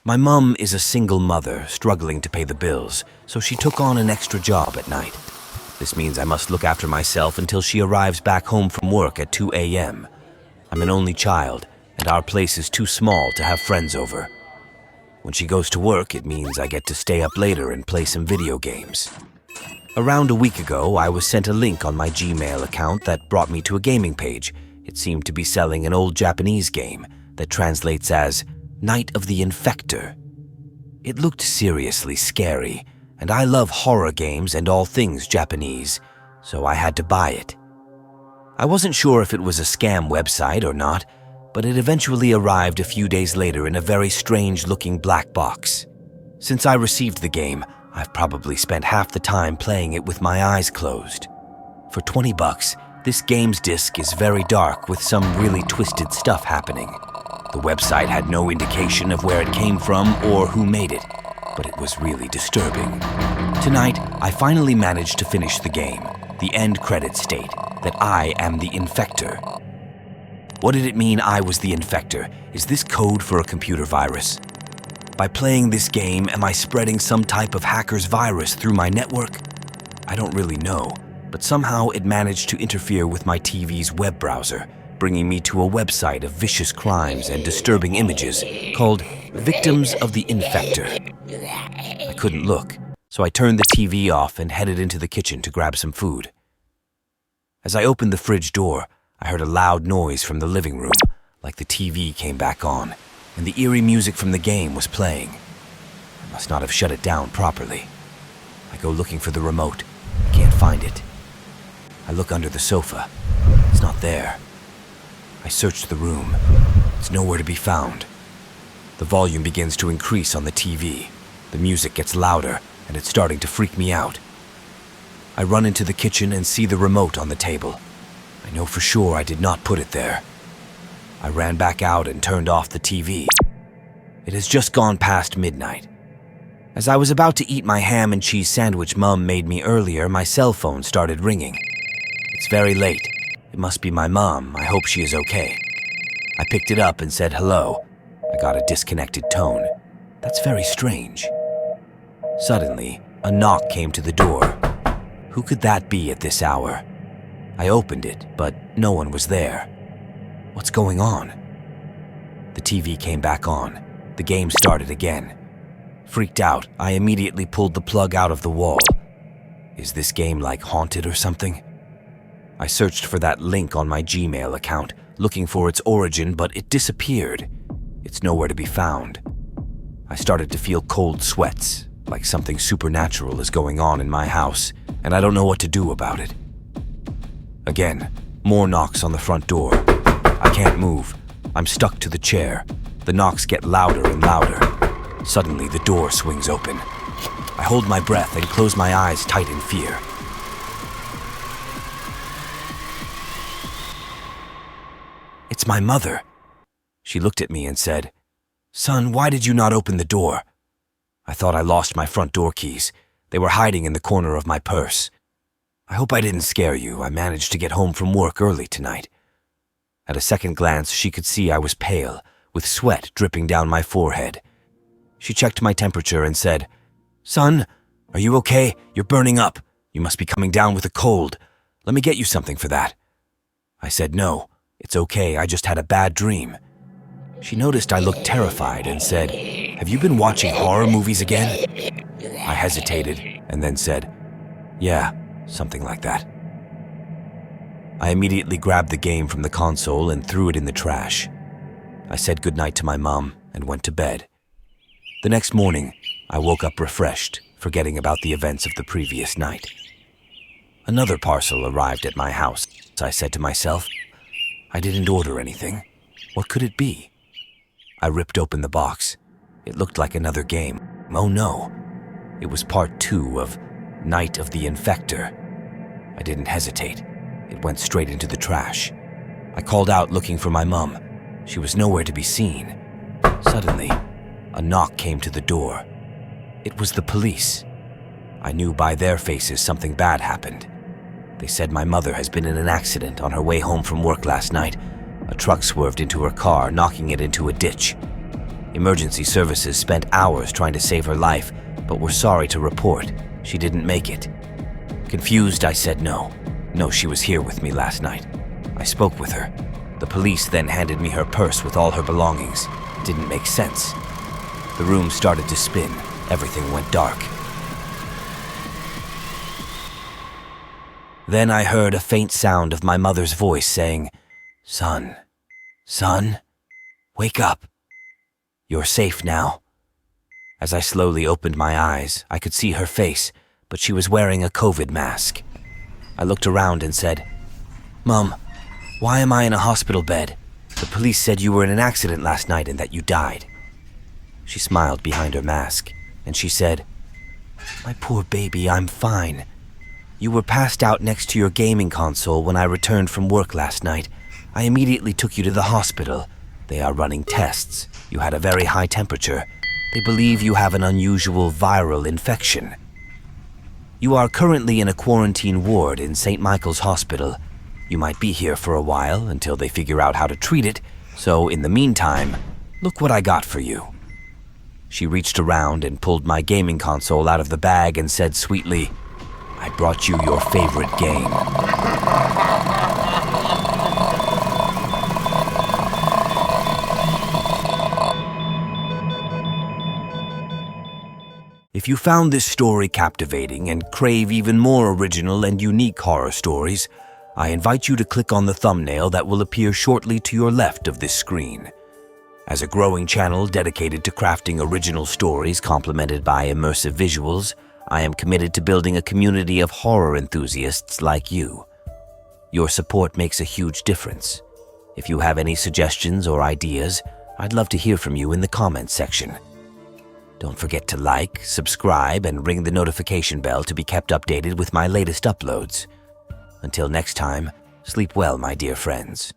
My mum is a single mother struggling to pay the bills, so she took on an extra job at night. This means I must look after myself until she arrives back home from work at 2 a.m. I'm an only child, and our place is too small to have friends over. When she goes to work, it means I get to stay up later and play some video games. Around a week ago, I was sent a link on my Gmail account that brought me to a gaming page. It seemed to be selling an old Japanese game that translates as Night of the Infector. It looked seriously scary, and I love horror games and all things Japanese, so I had to buy it. I wasn't sure if it was a scam website or not, but it eventually arrived a few days later in a very strange-looking black box. Since I received the game, I've probably spent half the time playing it with my eyes closed. For $20, this game's disc is very dark with some really twisted stuff happening. The website had no indication of where it came from or who made it, but it was really disturbing. Tonight, I finally managed to finish the game. The end credits state that I am the infector. What did it mean I was the infector? Is this code for a computer virus? By playing this game, am I spreading some type of hacker's virus through my network? I don't really know, but somehow it managed to interfere with my TV's web browser, bringing me to a website of vicious crimes and disturbing images called Victims of the Infector. I couldn't look, so I turned the TV off and headed into the kitchen to grab some food. As I opened the fridge door, I heard a loud noise from the living room, like the TV came back on, and the eerie music from the game was playing. I must not have shut it down properly. I go looking for the remote. I can't find it. I look under the sofa. It's not there. I search the room. It's nowhere to be found. The volume begins to increase on the TV. The music gets louder, and it's starting to freak me out. I run into the kitchen and see the remote on the table. I know for sure I did not put it there. I ran back out and turned off the TV. It has just gone past midnight. As I was about to eat my ham and cheese sandwich Mum made me earlier, my cell phone started ringing. It's very late. It must be my mom. I hope she is okay. I picked it up and said hello. I got a disconnected tone. That's very strange. Suddenly, a knock came to the door. Who could that be at this hour? I opened it, but no one was there. What's going on? The TV came back on. The game started again. Freaked out, I immediately pulled the plug out of the wall. Is this game like haunted or something? I searched for that link on my Gmail account, looking for its origin, but it disappeared. It's nowhere to be found. I started to feel cold sweats, like something supernatural is going on in my house, and I don't know what to do about it. Again, more knocks on the front door. I can't move. I'm stuck to the chair. The knocks get louder and louder. Suddenly, the door swings open. I hold my breath and close my eyes tight in fear. It's my mother. She looked at me and said, "Son, why did you not open the door?" I thought I lost my front door keys. They were hiding in the corner of my purse. I hope I didn't scare you. I managed to get home from work early tonight. At a second glance, she could see I was pale, with sweat dripping down my forehead. She checked my temperature and said, "Son, are you okay? You're burning up. You must be coming down with a cold. Let me get you something for that." I said, "No, it's okay. I just had a bad dream." She noticed I looked terrified and said, "Have you been watching horror movies again?" I hesitated and then said, "Yeah, something like that." I immediately grabbed the game from the console and threw it in the trash. I said goodnight to my mom and went to bed. The next morning, I woke up refreshed, forgetting about the events of the previous night. Another parcel arrived at my house. I said to myself, I didn't order anything. What could it be? I ripped open the box. It looked like another game. Oh no, it was part 2 of Night of the Infector. I didn't hesitate. It went straight into the trash. I called out looking for my mom. She was nowhere to be seen. Suddenly, a knock came to the door. It was the police. I knew by their faces something bad happened. They said my mother has been in an accident on her way home from work last night. A truck swerved into her car, knocking it into a ditch. Emergency services spent hours trying to save her life, but were sorry to report she didn't make it. Confused, I said no. No, she was here with me last night. I spoke with her. The police then handed me her purse with all her belongings. It didn't make sense. The room started to spin. Everything went dark. Then I heard a faint sound of my mother's voice saying, "Son, son, wake up. You're safe now." As I slowly opened my eyes, I could see her face, but she was wearing a COVID mask. I looked around and said, "Mom, why am I in a hospital bed? The police said you were in an accident last night and that you died." She smiled behind her mask, and she said, "My poor baby, I'm fine. You were passed out next to your gaming console when I returned from work last night. I immediately took you to the hospital. They are running tests. You had a very high temperature. They believe you have an unusual viral infection. You are currently in a quarantine ward in St. Michael's Hospital. You might be here for a while until they figure out how to treat it, so in the meantime, look what I got for you." She reached around and pulled my gaming console out of the bag and said sweetly, "I brought you your favorite game." If you found this story captivating and crave even more original and unique horror stories, I invite you to click on the thumbnail that will appear shortly to your left of this screen. As a growing channel dedicated to crafting original stories complemented by immersive visuals, I am committed to building a community of horror enthusiasts like you. Your support makes a huge difference. If you have any suggestions or ideas, I'd love to hear from you in the comments section. Don't forget to like, subscribe, and ring the notification bell to be kept updated with my latest uploads. Until next time, sleep well, my dear friends.